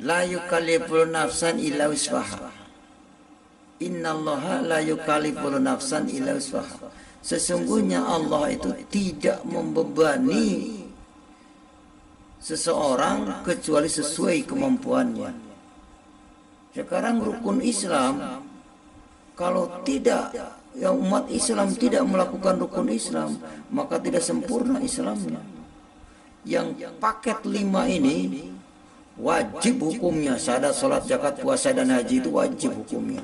La yukallifu nafsan illa wus'aha. Innallaha la yukallifu nafsan illa wus'aha. Sesungguhnya Allah itu tidak membebani seseorang kecuali sesuai kemampuannya. Sekarang rukun Islam, kalau tidak, yang umat Islam tidak melakukan rukun Islam, maka tidak sempurna Islamnya. Yang paket 5 ini wajib hukumnya, syahadat, salat, zakat, puasa dan haji itu wajib hukumnya.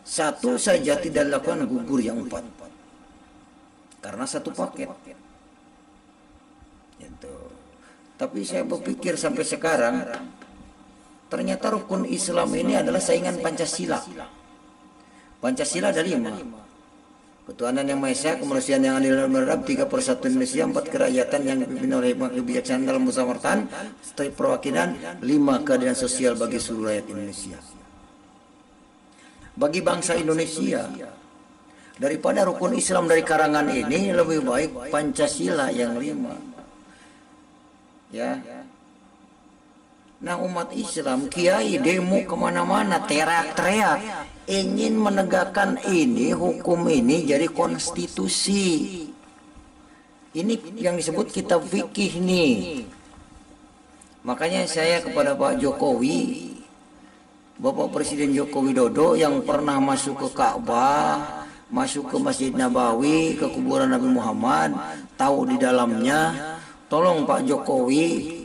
Satu saja tidak dilakukan, gugur yang 4. Karena satu paket. Gitu. Tapi saya berpikir sampai sekarang, ternyata rukun Islam ini adalah saingan Pancasila. Pancasila ada 5. Ketuhanan yang Maha Esa, kemanusiaan yang adil dan beradab, 3 persatuan Indonesia, 4 kerakyatan yang dipimpin oleh hikmah kebijaksanaan dalam musyawaratan, perwakilan, 5 keadilan sosial bagi seluruh rakyat Indonesia. Bagi bangsa Indonesia, daripada rukun Islam dari karangan ini, lebih baik Pancasila yang 5. Ya. Nah, umat Islam, kiai demo kemana-mana, teriak-teriak, ingin menegakkan ini, hukum ini jadi konstitusi. Ini yang disebut kitab fikih nih. Makanya saya kepada Pak Jokowi, Bapak Presiden Joko Widodo yang pernah masuk ke Ka'bah, masuk ke Masjid Nabawi, ke kuburan Nabi Muhammad, tahu di dalamnya, tolong Pak Jokowi,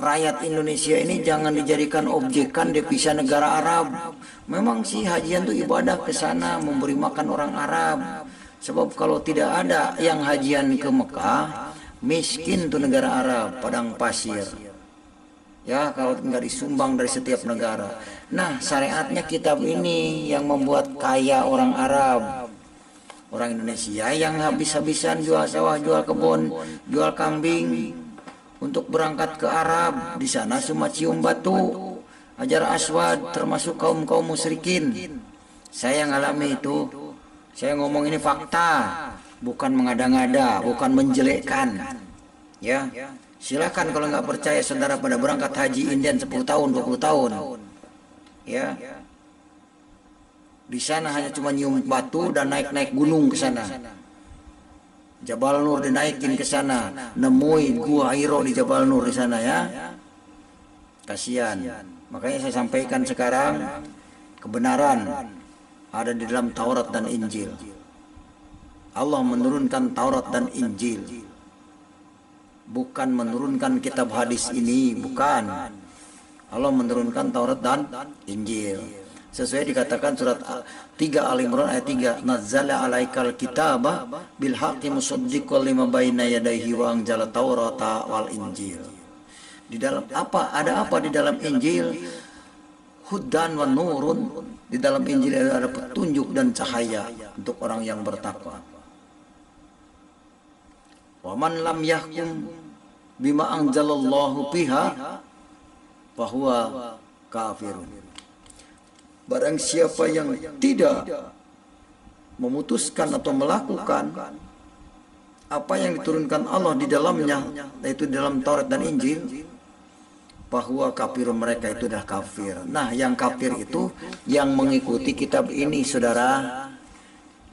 rakyat Indonesia ini jangan dijadikan objekan devisa negara Arab. Memang sih hajian itu ibadah ke sana, memberi makan orang Arab. Sebab kalau tidak ada yang hajian ke Mekah, miskin tuh negara Arab, padang pasir. Ya, kalau nggak disumbang dari setiap negara. Nah, syariatnya kitab ini yang membuat kaya orang Arab. Orang Indonesia yang habis-habisan jual sawah, jual kebun, jual kambing untuk berangkat ke Arab. Di sana cuma cium batu, Hajar Aswad, termasuk kaum-kaum musyrikin. Saya ngalami itu. Saya ngomong ini fakta, bukan mengada-ngada, bukan menjelekkan. Ya, silakan kalau nggak percaya saudara pada berangkat haji Indian 10 tahun, 20 tahun. Ya, di sana hanya cuma nyium batu dan naik-naik gunung ke sana. Jabal Nur dinaikin ke sana, nemui gua Hiro di Jabal Nur di sana ya. Kasihan. Makanya saya sampaikan sekarang, kebenaran ada di dalam Taurat dan Injil. Allah menurunkan Taurat dan Injil, bukan menurunkan kitab hadis ini, bukan. Allah menurunkan Taurat dan Injil. Sesuai dikatakan surat 3 Al-Imran ayat 3, nazzala alaikal kitaba bil haqqi musaddiqan lima baina yadayhi wa anzala taurata wal injil. Di dalam apa? Ada apa di dalam Injil? Hudan wa nurun. Di dalam Injil ada petunjuk dan cahaya untuk orang yang bertakwa. Wa man lam yahkum bima anzalallahu biha fahuwa kafirun. Barang siapa yang tidak memutuskan atau melakukan apa yang diturunkan Allah di dalamnya, yaitu dalam Taurat dan Injil, bahwa kafir, mereka itu adalah kafir. Nah, yang kafir itu yang mengikuti kitab ini, saudara.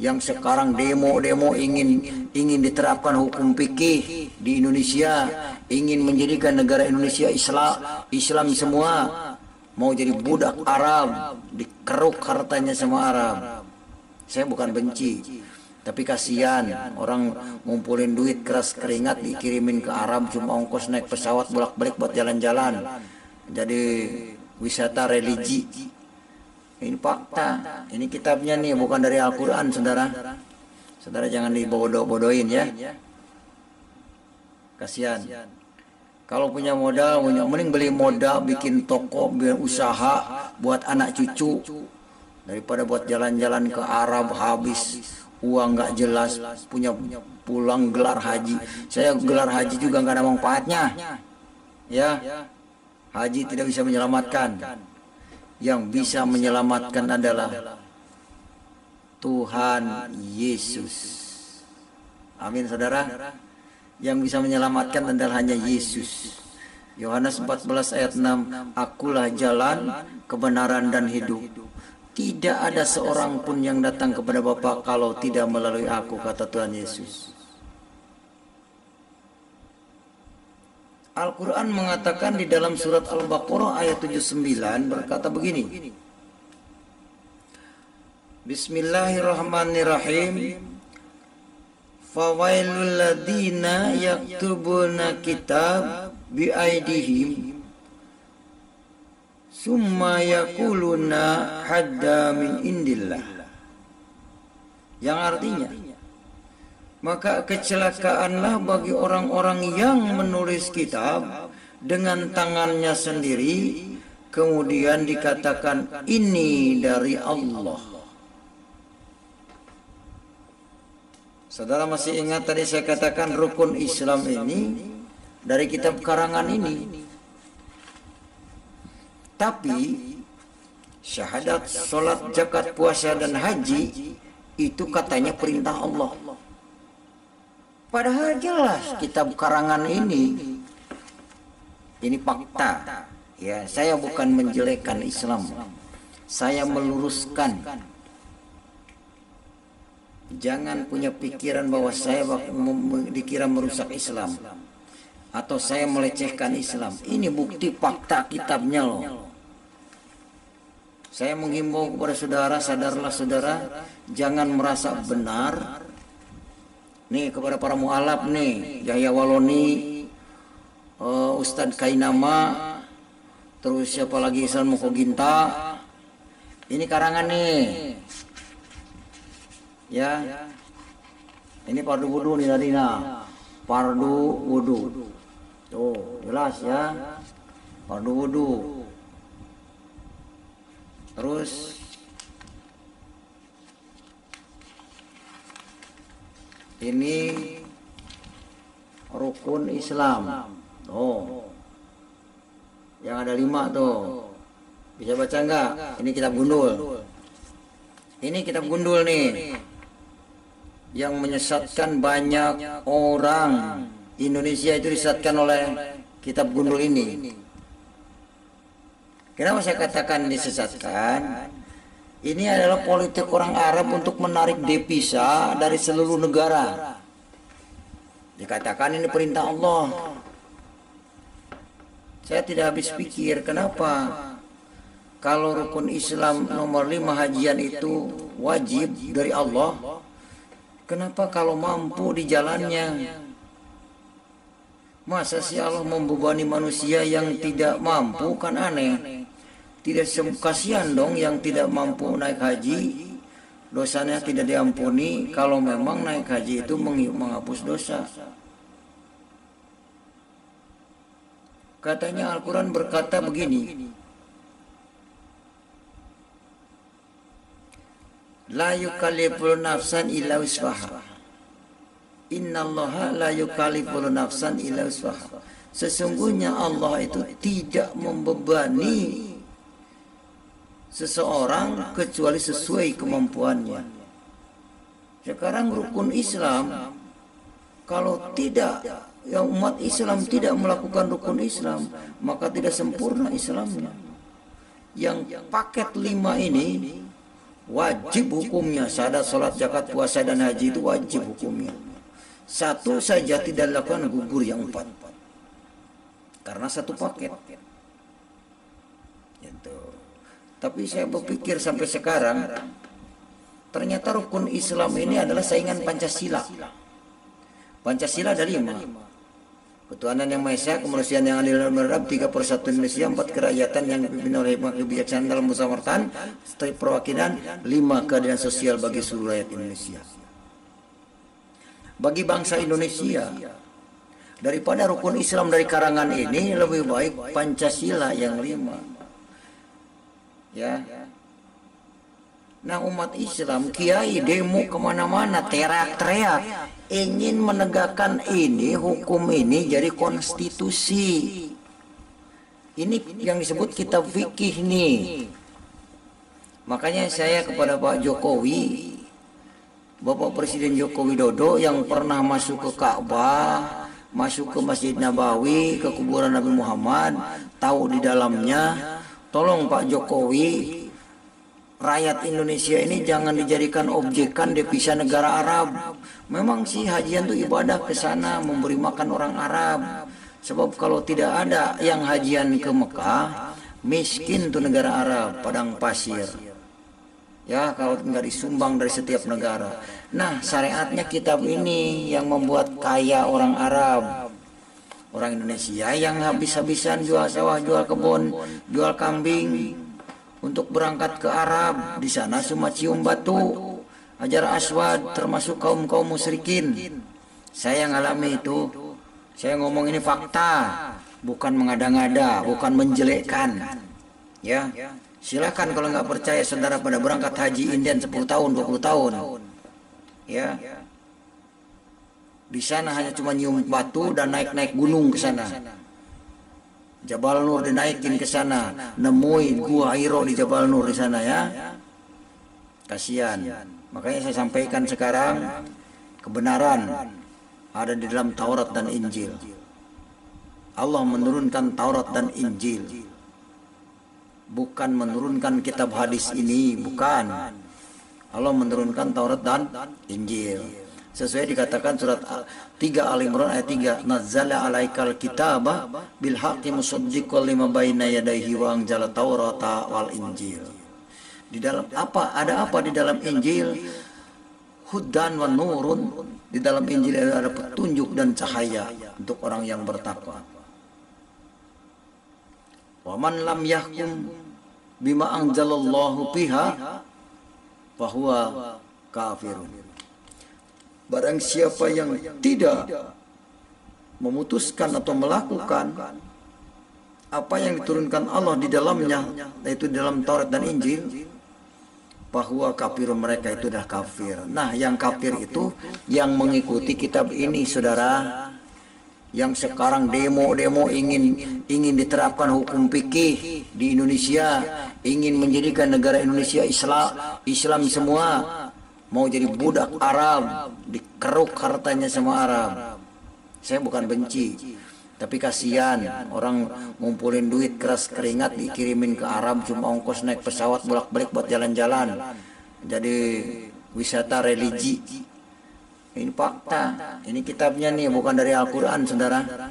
Yang sekarang demo-demo ingin diterapkan hukum fikih di Indonesia, ingin menjadikan negara Indonesia Islam semua. Mau jadi budak Arab, dikeruk hartanya sama Arab. Saya bukan benci, tapi kasihan orang ngumpulin duit keras keringat dikirimin ke Arab, cuma ongkos naik pesawat bolak-balik buat jalan-jalan. Jadi wisata religi. Ini fakta, ini kitabnya nih, bukan dari Al-Quran, saudara. Saudara jangan dibodoh-bodohin ya. Kasihan. Kalau punya modal, mending beli modal, bikin toko, biar usaha buat anak cucu, daripada buat jalan-jalan ke Arab habis uang nggak jelas, punya pulang gelar haji. Saya gelar haji juga nggak ada manfaatnya, ya. Haji tidak bisa menyelamatkan. Yang bisa menyelamatkan adalah Tuhan Yesus. Amin, saudara. Yang bisa menyelamatkan adalah hanya Yesus. Yohanes 14 ayat 6, akulah jalan, kebenaran dan hidup. Tidak ada seorang pun yang datang kepada Bapa kalau tidak melalui aku, kata Tuhan Yesus. Al-Quran mengatakan di dalam surat Al-Baqarah ayat 79 berkata begini. Bismillahirrahmanirrahim. Fawailul ladina yaktubuna kitab biaidihim summa yakuluna hadda min indillah. Yang artinya, maka kecelakaanlah bagi orang-orang yang menulis kitab dengan tangannya sendiri, kemudian dikatakan ini dari Allah. Saudara masih ingat tadi saya katakan rukun Islam ini dari kitab karangan ini. Tapi syahadat, sholat, zakat, puasa, dan haji itu katanya perintah Allah. Padahal jelas kitab karangan ini fakta. Ya, saya bukan menjelekkan Islam. Saya meluruskan. Jangan punya pikiran bahwa saya dikira merusak Islam atau saya melecehkan Islam. Ini bukti fakta kitabnya loh. Saya menghimbau kepada saudara, sadarlah saudara, jangan merasa benar. Nih kepada para mualaf nih, Yahya Waloni, Ustadz Kainama, terus siapa lagi, Islam Mukoginta. Ini karangan nih. Ya. Ini fardu wudu nih Nadina. Fardu wudu. Tuh, jelas ya. Fardu wudu. Terus ini rukun Islam. Oh, yang ada 5 tuh. Bisa baca enggak? Ini kitab gundul. Ini kitab gundul nih, yang menyesatkan banyak orang. Indonesia itu disesatkan oleh kitab gundul ini. Kenapa saya katakan disesatkan? Ini adalah politik orang Arab untuk menarik devisa dari seluruh negara. Dikatakan ini perintah Allah. Saya tidak habis pikir kenapa kalau rukun Islam nomor 5 hajian itu wajib dari Allah, kenapa kalau mampu di jalannya? Masa sih Allah membebani manusia yang tidak mampu? Kan aneh. Tidak kasihan dong yang tidak mampu naik haji, dosanya tidak diampuni kalau memang naik haji itu menghapus dosa. Katanya Al-Quran berkata begini, la yukalliful nafsan illa wus'aha. Innallaha la yukalliful nafsan illa wus'aha. Sesungguhnya Allah itu tidak membebani seseorang kecuali sesuai kemampuannya. Sekarang rukun Islam, kalau tidak, yang umat Islam tidak melakukan rukun Islam, maka tidak sempurna Islamnya. Yang paket 5 ini wajib hukumnya, syahadat, salat, zakat, puasa, dan haji itu wajib hukumnya. 1 saja tidak dilakukan, gugur yang 4. Karena 1 paket. Gitu. Tapi saya berpikir sampai sekarang, ternyata rukun Islam ini adalah saingan Pancasila. Pancasila ada 5. Ketuhanan yang Maha Esa, kemanusiaan yang adil dan beradab, 3 persatuan Indonesia, 4 kerakyatan yang dipimpin oleh hikmah kebijaksanaan dalam musyawaratan, setiap perwakilan, 5 keadilan sosial bagi seluruh rakyat Indonesia. Bagi bangsa Indonesia, daripada rukun Islam dari karangan ini, lebih baik Pancasila yang 5. Ya. Nah, umat Islam, kiai demo kemana-mana, teriak-teriak, ingin menegakkan ini, hukum ini jadi konstitusi. Ini yang disebut kitab fikih nih. Makanya saya kepada Pak Jokowi, Bapak Presiden Joko Widodo yang pernah masuk ke Ka'bah, masuk ke Masjid Nabawi, ke kuburan Nabi Muhammad, tahu di dalamnya. Tolong Pak Jokowi, rakyat Indonesia ini jangan dijadikan objekan devisa negara Arab. Memang sih hajian itu ibadah ke sana, memberi makan orang Arab. Sebab kalau tidak ada yang hajian ke Mekah, miskin tuh negara Arab, padang pasir. Ya, kalau nggak disumbang dari setiap negara. Nah, syariatnya kitab ini yang membuat kaya orang Arab. Orang Indonesia yang habis-habisan jual sawah, jual kebun, jual kambing untuk berangkat ke Arab. Di sana cuma cium batu, Hajar Aswad, termasuk kaum-kaum musyrikin. Saya ngalami itu. Saya ngomong ini fakta, bukan mengada-ngada, bukan menjelekkan. Ya, silakan kalau nggak percaya saudara pada berangkat haji Indian 10 tahun, 20 tahun. Ya, di sana hanya cuma nyium batu dan naik-naik gunung ke sana. Jabal Nur dinaikin ke sana, nemuin gua Hiro di Jabal Nur di sana ya. Kasihan. Makanya saya sampaikan sekarang kebenaran ada di dalam Taurat dan Injil. Allah menurunkan Taurat dan Injil, bukan menurunkan kitab hadis ini, bukan. Allah menurunkan Taurat dan Injil. Sesuai dikatakan surat 3 Al-Imran ayat 3, nazzala alaikal kitaba bil haqqi musaddiqan lima baina yadayhi wa anzala taurata wal injil. Di dalam apa? Ada apa di dalam Injil? Hudan wa nurun. Di dalam Injil ada petunjuk dan cahaya untuk orang yang bertakwa. Wa man lam yahkum bima anzalallahu biha fahuwa kafirun. Barang siapa yang tidak memutuskan atau melakukan apa yang diturunkan Allah di dalamnya, yaitu di dalam Taurat dan Injil, bahwa kafir, mereka itu adalah kafir. Nah, yang kafir itu yang mengikuti kitab ini, saudara. Yang sekarang demo-demo ingin diterapkan hukum fikih di Indonesia, ingin menjadikan negara Indonesia Islam semua, mau jadi budak Arab, dikeruk hartanya sama Arab. Saya bukan benci, tapi kasihan orang ngumpulin duit keras keringat dikirimin ke Arab, cuma ongkos naik pesawat bolak-balik buat jalan-jalan, jadi wisata religi. Ini fakta, ini kitabnya nih, bukan dari Al-Quran, saudara.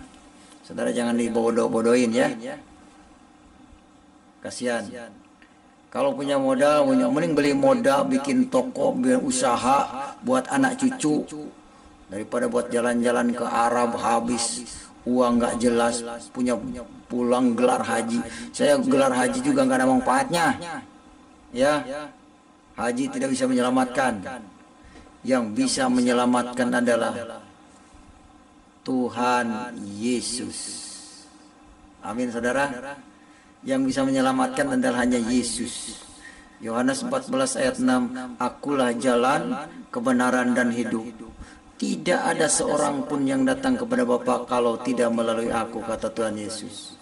Saudara jangan dibodoh-bodohin ya. Kasihan. Kalau punya modal, mending beli modal, bikin toko, biar usaha buat anak cucu, daripada buat jalan-jalan ke Arab habis uang nggak jelas, punya pulang gelar haji. Saya gelar haji juga nggak ada manfaatnya. Ya, haji tidak bisa menyelamatkan. Yang bisa menyelamatkan adalah Tuhan Yesus. Amin, saudara. Yang bisa menyelamatkan adalah hanya Yesus. Yohanes 14 ayat 6, akulah jalan, kebenaran dan hidup. Tidak ada seorang pun yang datang kepada Bapa kalau tidak melalui aku, kata Tuhan Yesus.